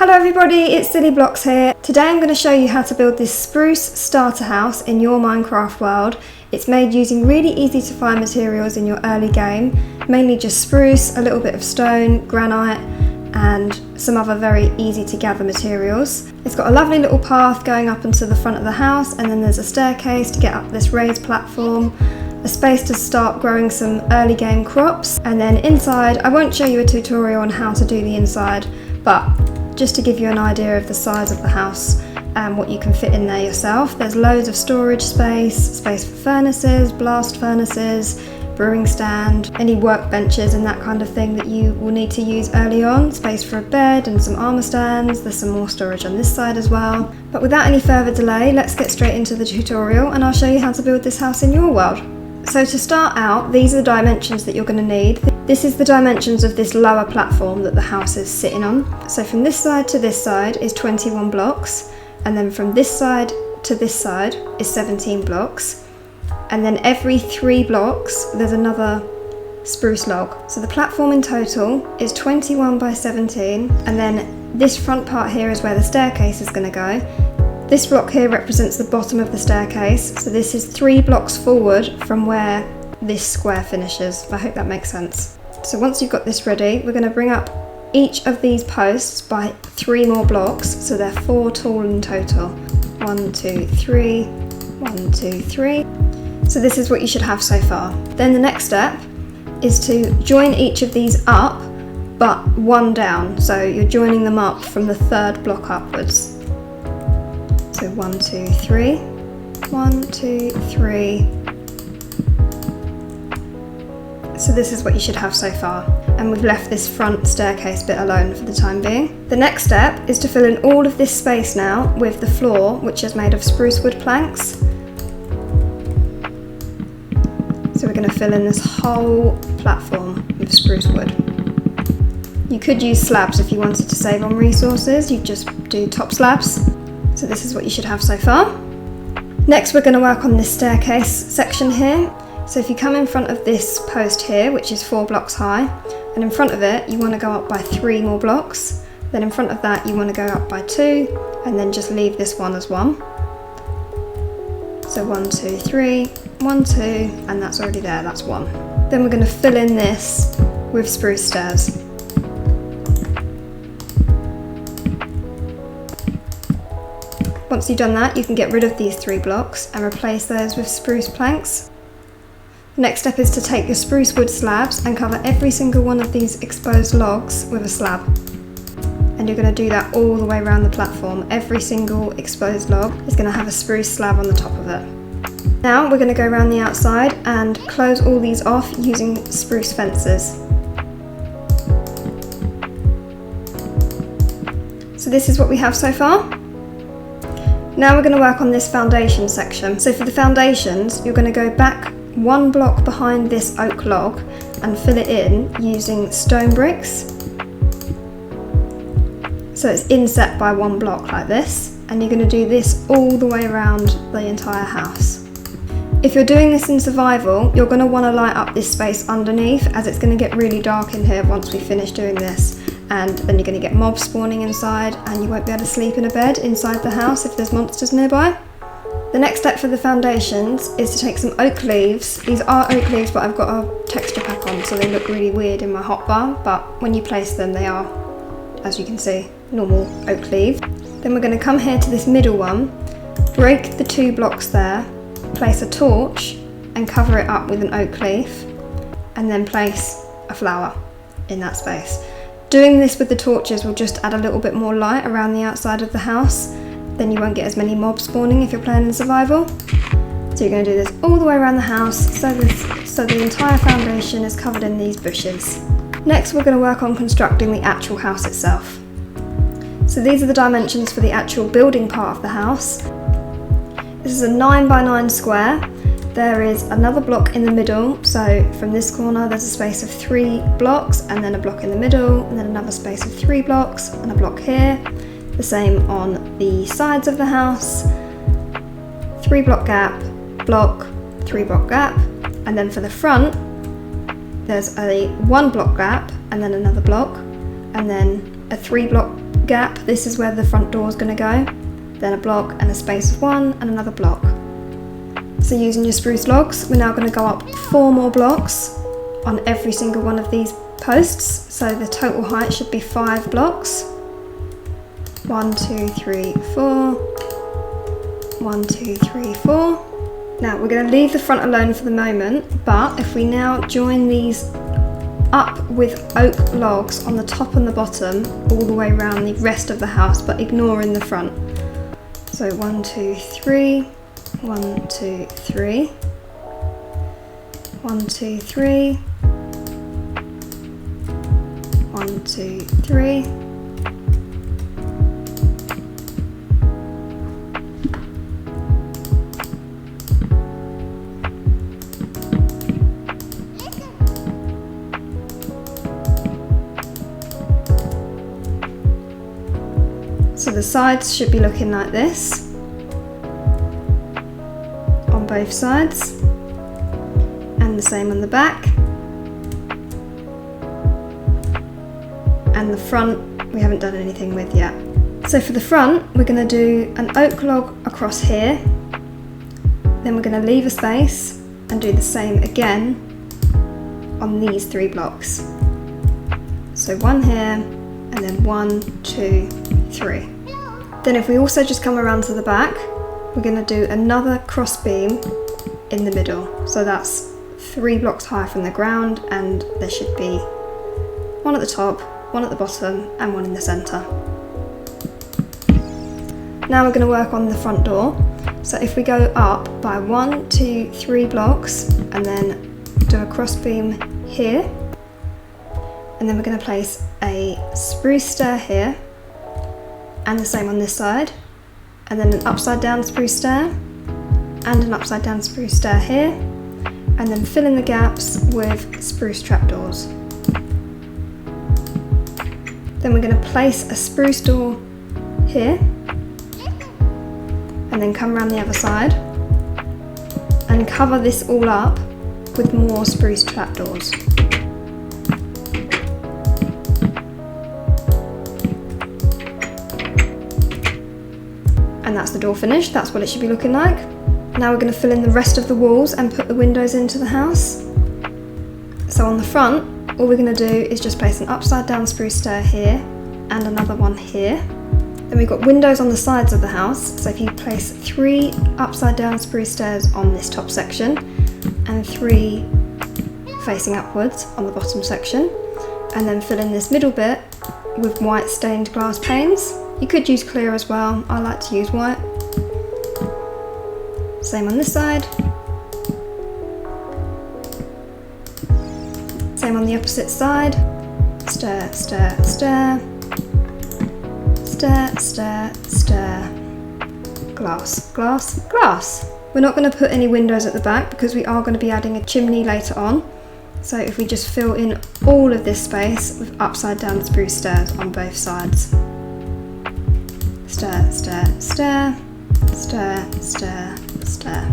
Hello everybody, it's Silly Blocks here. Today I'm going to show you how to build this spruce starter house in your Minecraft world. It's made using really easy to find materials in your early game, mainly just spruce, a little bit of stone, granite and some other very easy to gather materials. It's got a lovely little path going up into the front of the house, and then there's a staircase to get up this raised platform, a space to start growing some early game crops, and then inside, I won't show you a tutorial on how to do the inside, but just to give you an idea of the size of the house and what you can fit in there yourself. There's loads of storage space for furnaces, blast furnaces, brewing stand, any workbenches and that kind of thing that you will need to use early on, space for a bed and some armor stands. There's some more storage on this side as well. But without any further delay, let's get straight into the tutorial and I'll show you how to build this house in your world. So to start out, these are the dimensions that you're going to need. This is the dimensions of this lower platform that the house is sitting on. So from this side to this side is 21 blocks, and then from this side to this side is 17 blocks. And then every 3 blocks there's another spruce log. So the platform in total is 21 by 17, and then this front part here is where the staircase is going to go. This block here represents the bottom of the staircase, so this is 3 blocks forward from where this square finishes. I hope that makes sense. So once you've got this ready, we're going to bring up each of these posts by 3 more blocks, so they're 4 tall in total. 1, 2, 3, 1, 2, 3. So this is what you should have so far. Then the next step is to join each of these up, but 1 down. So you're joining them up from the 3rd block upwards. So 1, 2, 3, 1, 2, 3. So this is what you should have so far. And we've left this front staircase bit alone for the time being. The next step is to fill in all of this space now with the floor, which is made of spruce wood planks. So we're going to fill in this whole platform with spruce wood. You could use slabs if you wanted to save on resources. You just do top slabs. So this is what you should have so far. Next we're going to work on this staircase section here. So if you come in front of this post here, which is 4 blocks high, and in front of it you want to go up by 3 more blocks. Then in front of that you want to go up by 2, and then just leave this one as 1. So 1, 2, 3, 1, 2, and that's already there, that's 1. Then we're going to fill in this with spruce stairs. Once you've done that, you can get rid of these 3 blocks and replace those with spruce planks. The next step is to take your spruce wood slabs and cover every single one of these exposed logs with a slab. And you're going to do that all the way around the platform. Every single exposed log is going to have a spruce slab on the top of it. Now we're going to go around the outside and close all these off using spruce fences. So this is what we have so far. Now we're going to work on this foundation section. So for the foundations, you're going to go back 1 block behind this oak log and fill it in using stone bricks. So it's inset by 1 block like this, and you're going to do this all the way around the entire house. If you're doing this in survival, you're going to want to light up this space underneath, as it's going to get really dark in here once we finish doing this. And then you're going to get mobs spawning inside, and you won't be able to sleep in a bed inside the house if there's monsters nearby. The next step for the foundations is to take some oak leaves. These are oak leaves, but I've got a texture pack on, so they look really weird in my hotbar, but when you place them, they are, as you can see, normal oak leaves. Then we're going to come here to this middle one, break the 2 blocks there, place a torch and cover it up with an oak leaf, and then place a flower in that space. Doing this with the torches will just add a little bit more light around the outside of the house. Then you won't get as many mobs spawning if you're playing in survival. So you're going to do this all the way around the house so the entire foundation is covered in these bushes. Next we're going to work on constructing the actual house itself. So these are the dimensions for the actual building part of the house. This is a 9 by 9 square. There is another block in the middle, so from this corner there's a space of 3 blocks, and then a block in the middle, and then another space of 3 blocks, and a block here. The same on the sides of the house. 3 block gap, block, 3 block gap, and then for the front there's a 1 block gap, and then another block, and then a 3 block gap, this is where the front door is going to go. Then a block and a space of 1 and another block. So using your spruce logs, we're now going to go up 4 more blocks on every single one of these posts. So the total height should be 5 blocks. 1, 2, 3, 4. 1, 2, 3, 4. Now we're going to leave the front alone for the moment, but if we now join these up with oak logs on the top and the bottom all the way around the rest of the house, but ignoring the front. So 1, 2, 3, 1, 2, 3, 1, 2, 3, 1, 2, 3. So the sides should be looking like this on both sides, and the same on the back. And the front we haven't done anything with yet. So for the front we're going to do an oak log across here, then we're going to leave a space and do the same again on these 3 blocks. So 1 here, and then 1, 2, 3. Then if we also just come around to the back, we're going to do another cross beam in the middle. So that's 3 blocks high from the ground, and there should be 1 at the top, 1 at the bottom, and 1 in the centre. Now we're going to work on the front door. So if we go up by 1, 2, 3 blocks, and then do a cross beam here, and then we're going to place a spruce stair here, and the same on this side, and then an upside down spruce stair, and an upside down spruce stair here, and then fill in the gaps with spruce trapdoors. Then we're going to place a spruce door here, and then come around the other side, and cover this all up with more spruce trapdoors. And that's the door finished. That's what it should be looking like. Now we're going to fill in the rest of the walls and put the windows into the house. So on the front, all we're going to do is just place an upside down spruce stair here and another one here. Then we've got windows on the sides of the house. So if you place 3 upside down spruce stairs on this top section and 3 facing upwards on the bottom section, and then fill in this middle bit with white stained glass panes. You could use clear as well, I like to use white. Same on this side. Same on the opposite side. Stair, stair, stair. Stair, stair, stair. Glass, glass, glass. We're not going to put any windows at the back because we are going to be adding a chimney later on. So if we just fill in all of this space with upside down spruce stairs on both sides. Stair, stair, stair, stair, stair, stair.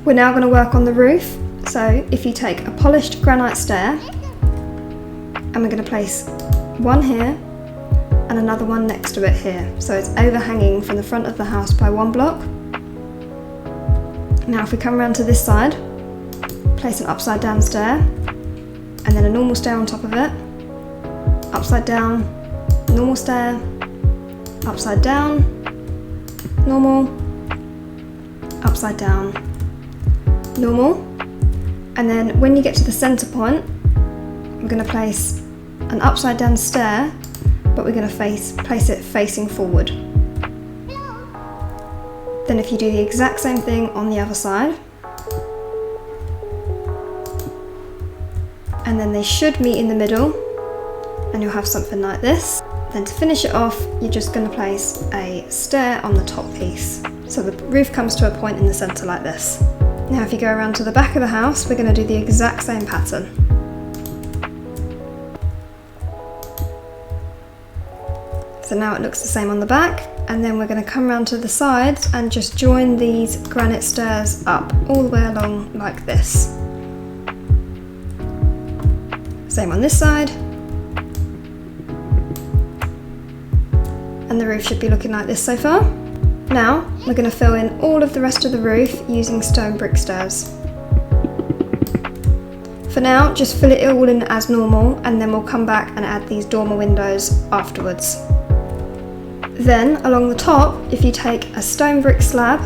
We're now going to work on the roof. So if you take a polished granite stair, and we're going to place 1 here and another one next to it here. So it's overhanging from the front of the house by 1 block. Now if we come around to this side, place an upside down stair, and then a normal stair on top of it, upside down, normal stair, upside down, normal, upside down, normal. And then when you get to the centre point, we're going to place an upside down stair, but we're going to place it facing forward. Then if you do the exact same thing on the other side, and then they should meet in the middle, and you'll have something like this. Then to finish it off, you're just going to place a stair on the top piece. So the roof comes to a point in the centre like this. Now if you go around to the back of the house, we're going to do the exact same pattern. So now it looks the same on the back, and then we're going to come around to the sides and just join these granite stairs up all the way along like this. Same on this side. and the roof should be looking like this so far. Now we're going to fill in all of the rest of the roof using stone brick stairs. For now, just fill it all in as normal, and then we'll come back and add these dormer windows afterwards. Then along the top, if you take a stone brick slab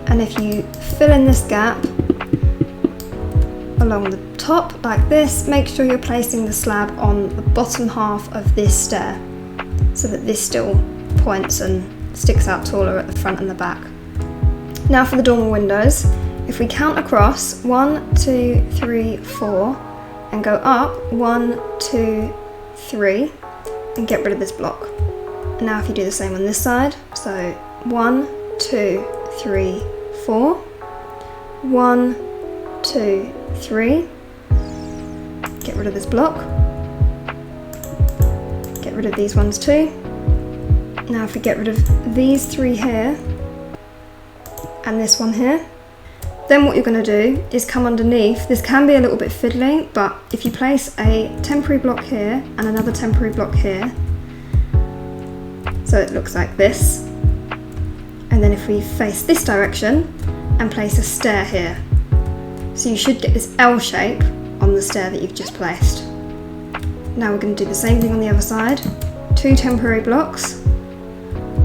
and if you fill in this gap along the top like this, make sure you're placing the slab on the bottom half of this stair so that this still points and sticks out taller at the front and the back. Now for the dormer windows, if we count across 1, 2, 3, 4 and go up 1, 2, 3 and get rid of this block. And now if you do the same on this side, so 1, 2, 3, 4, 1, 2, 3, get rid of this block, get rid of these ones too. Now if we get rid of these 3 here and this one here, then what you're going to do is come underneath. This can be a little bit fiddly, but if you place a temporary block here and another temporary block here, so it looks like this, and then if we face this direction and place a stair here, so you should get this L shape on the stair that you've just placed. Now we're going to do the same thing on the other side, 2 temporary blocks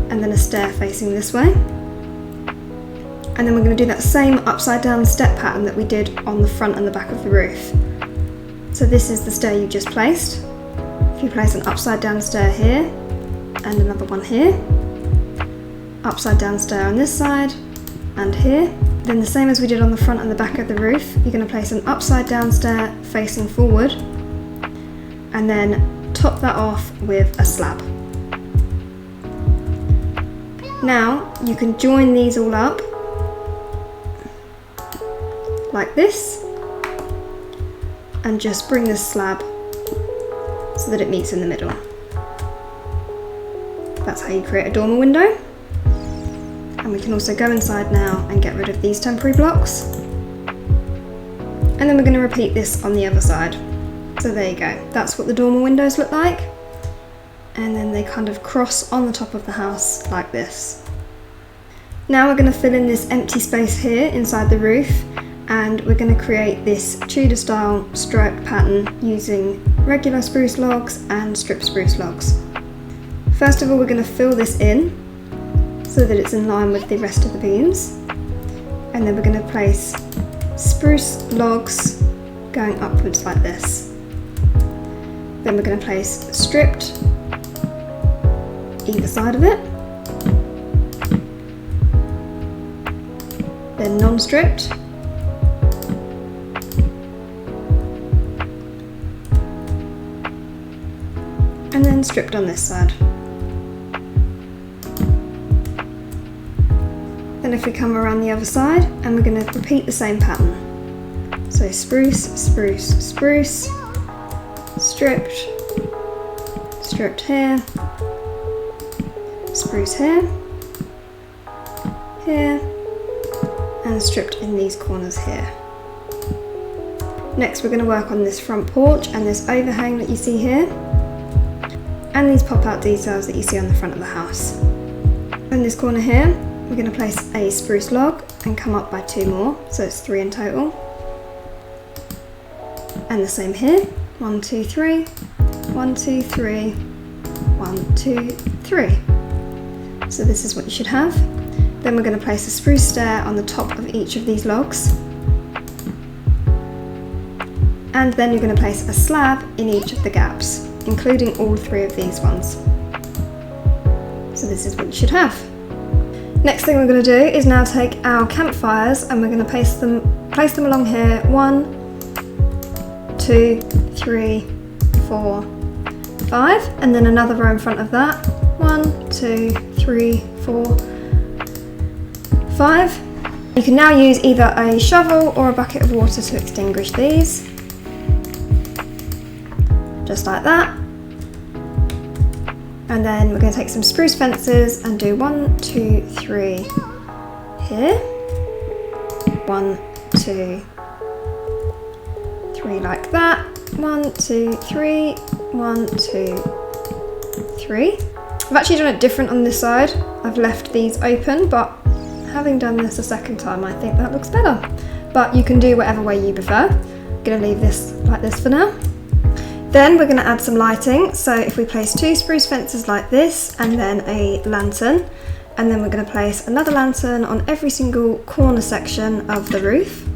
and then a stair facing this way. And then we're going to do that same upside down step pattern that we did on the front and the back of the roof. So this is the stair you just placed. If you place an upside down stair here and another one here, upside down stair on this side and here, then the same as we did on the front and the back of the roof, you're going to place an upside down stair facing forward and then top that off with a slab. Now you can join these all up like this and just bring this slab so that it meets in the middle. That's how you create a dormer window. And we can also go inside now and get rid of these temporary blocks. And then we're going to repeat this on the other side. So there you go, that's what the dormer windows look like. And then they kind of cross on the top of the house like this. Now we're going to fill in this empty space here inside the roof, and we're going to create this Tudor style striped pattern using regular spruce logs and strip spruce logs. First of all, we're going to fill this in so that it's in line with the rest of the beams, and then we're going to place spruce logs going upwards like this. Then we're going to place stripped either side of it, then non-stripped, and then stripped on this side. Then if we come around the other side, and we're going to repeat the same pattern. So spruce, spruce, spruce, stripped, stripped here, spruce here, here, and stripped in these corners here. Next we're going to work on this front porch and this overhang that you see here, and these pop-out details that you see on the front of the house. In this corner here, we're going to place a spruce log and come up by 2 more, so it's 3 in total. And the same here, 1, 2, 3, 1, 2, 3, 1, 2, 3. So this is what you should have. Then we're going to place a spruce stair on the top of each of these logs. And then you're going to place a slab in each of the gaps, including all 3 of these ones. So this is what you should have. Next thing we're going to do is now take our campfires and we're going to place them along here. 1, 2, 3, 4, 5, and then another row in front of that. 1, 2, 3, 4, 5. You can now use either a shovel or a bucket of water to extinguish these. Just like that. And then we're going to take some spruce fences and do 1, 2, 3 here. 1, 2, 3 like that. 1, 2, 3, 1, 2, 3. I've actually done it different on this side. I've left these open, but having done this a second time, I think that looks better. But you can do whatever way you prefer. I'm gonna leave this like this for now. Then we're gonna add some lighting. So if we place 2 spruce fences like this, and then a lantern, and then we're gonna place another lantern on every single corner section of the roof,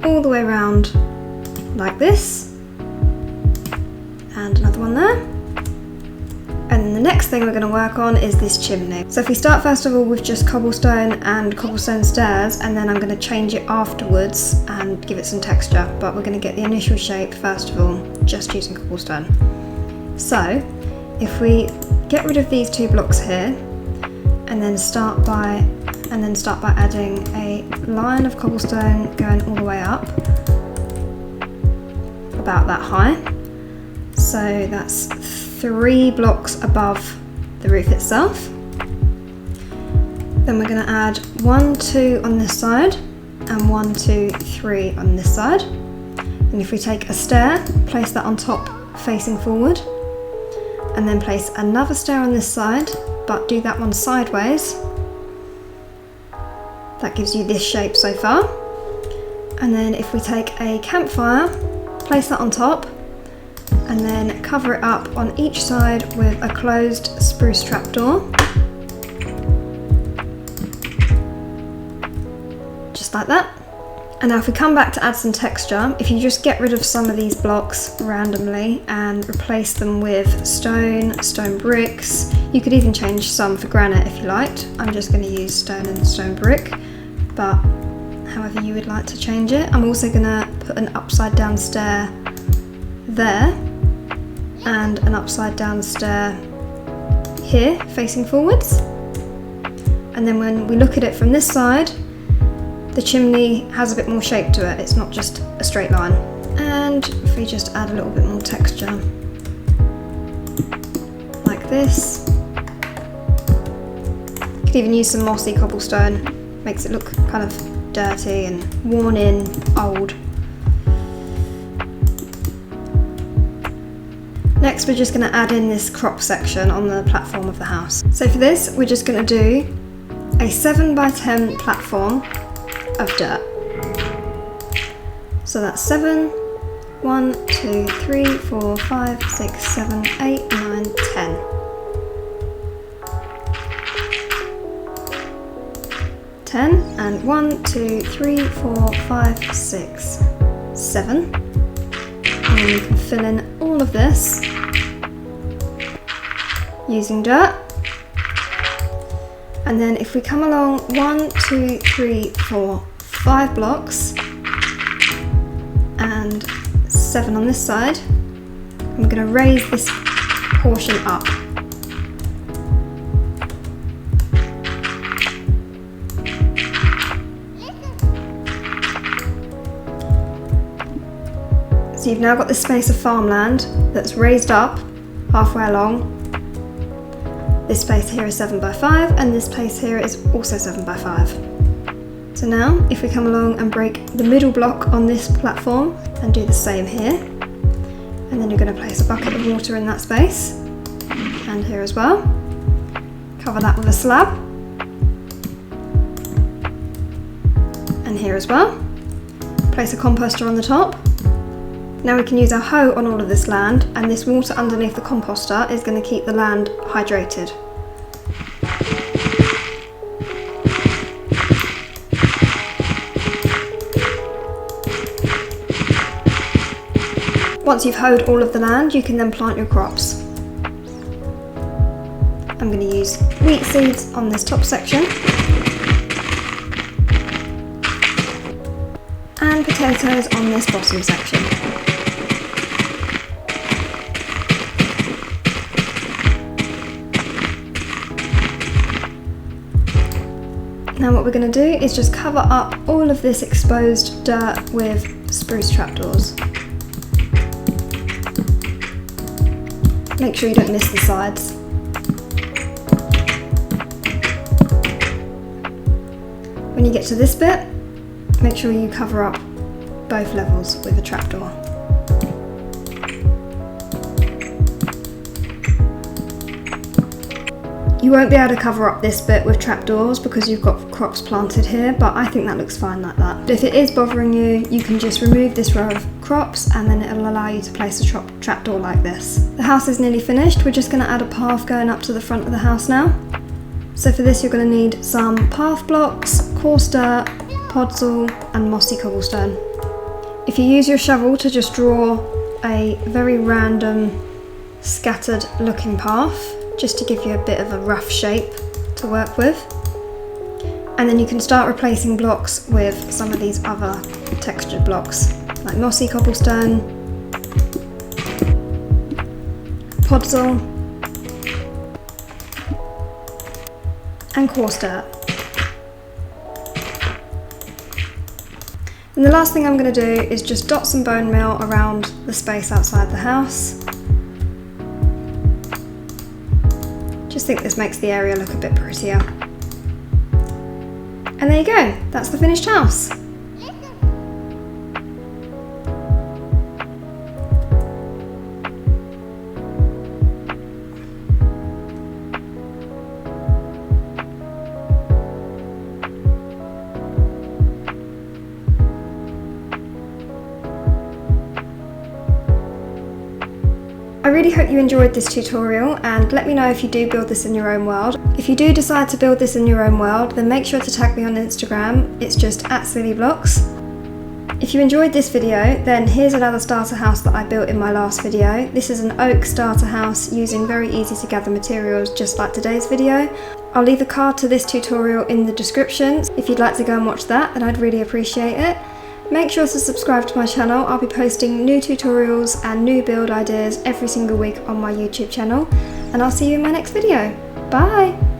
all the way around like this, and another one there. And then the next thing we're going to work on is this chimney. So if we start first of all with just cobblestone and cobblestone stairs, and then I'm going to change it afterwards and give it some texture, but we're going to get the initial shape first of all, just using cobblestone. So if we get rid of these 2 blocks here, and then start by adding a line of cobblestone going all the way up, about that high. So that's 3 blocks above the roof itself. Then we're going to add 1, 2 on this side, and 1, 2, 3 on this side. And if we take a stair, place that on top facing forward, and then place another stair on this side, but do that one sideways. That gives you this shape so far. And then if we take a campfire, place that on top, and then cover it up on each side with a closed spruce trapdoor. Just like that. And now if we come back to add some texture, if you just get rid of some of these blocks randomly and replace them with stone bricks, you could even change some for granite if you liked. I'm just going to use stone and stone brick, but however you would like to change it. I'm also going to put an upside down stair there, and an upside down stair here facing forwards. And then when we look at it from this side, the chimney has a bit more shape to it. It's not just a straight line. And if we just add a little bit more texture like this, you could even use some mossy cobblestone. Makes it look kind of dirty and worn in, old. Next, we're just going to add in this crop section on the platform of the house. So for this, we're just going to do a 7 by 10 platform of dirt. So that's 7, 1, 2, 3, 4, 5, 6, 7, 8, 9, 10. 10, and 1, 2, 3, 4, 5, 6, 7. And then you can fill in all of this using dirt. And then if we come along 1, 2, 3, 4, 5 blocks and 7 on this side, I'm going to raise this portion up. So you've now got this space of farmland that's raised up halfway along. This space here is 7 by 5, and this space here is also 7 by 5. So now, if we come along and break the middle block on this platform and do the same here, and then you're going to place a bucket of water in that space, and here as well. Cover that with a slab, and here as well. Place a composter on the top. Now we can use our hoe on all of this land, and this water underneath the composter is going to keep the land hydrated. Once you've hoed all of the land, you can then plant your crops. I'm going to use wheat seeds on this top section, and potatoes on this bottom section. Now what we're going to do is just cover up all of this exposed dirt with spruce trapdoors. Make sure you don't miss the sides. When you get to this bit, make sure you cover up both levels with a trapdoor. You won't be able to cover up this bit with trapdoors because you've got crops planted here, but I think that looks fine like that. But if it is bothering you, you can just remove this row of crops and then it'll allow you to place a trapdoor like this. The house is nearly finished. We're just going to add a path going up to the front of the house now. So for this you're going to need some path blocks, coarse dirt, podzol and mossy cobblestone. If you use your shovel to just draw a very random scattered looking path, just to give you a bit of a rough shape to work with. And then you can start replacing blocks with some of these other textured blocks, like mossy cobblestone, podzol, and coarse dirt. And the last thing I'm going to do is just dot some bone meal around the space outside the house. Just think this makes the area look a bit prettier. And there you go, that's the finished house. I really hope you enjoyed this tutorial, and let me know if you do build this in your own world. If you do decide to build this in your own world, then make sure to tag me on Instagram. It's just @sillyblocks. If you enjoyed this video, then here's another starter house that I built in my last video. This is an oak starter house using very easy to gather materials, just like today's video. I'll leave a card to this tutorial in the description. If you'd like to go and watch that, then I'd really appreciate it. Make sure to subscribe to my channel. I'll be posting new tutorials and new build ideas every single week on my YouTube channel, and I'll see you in my next video. Bye!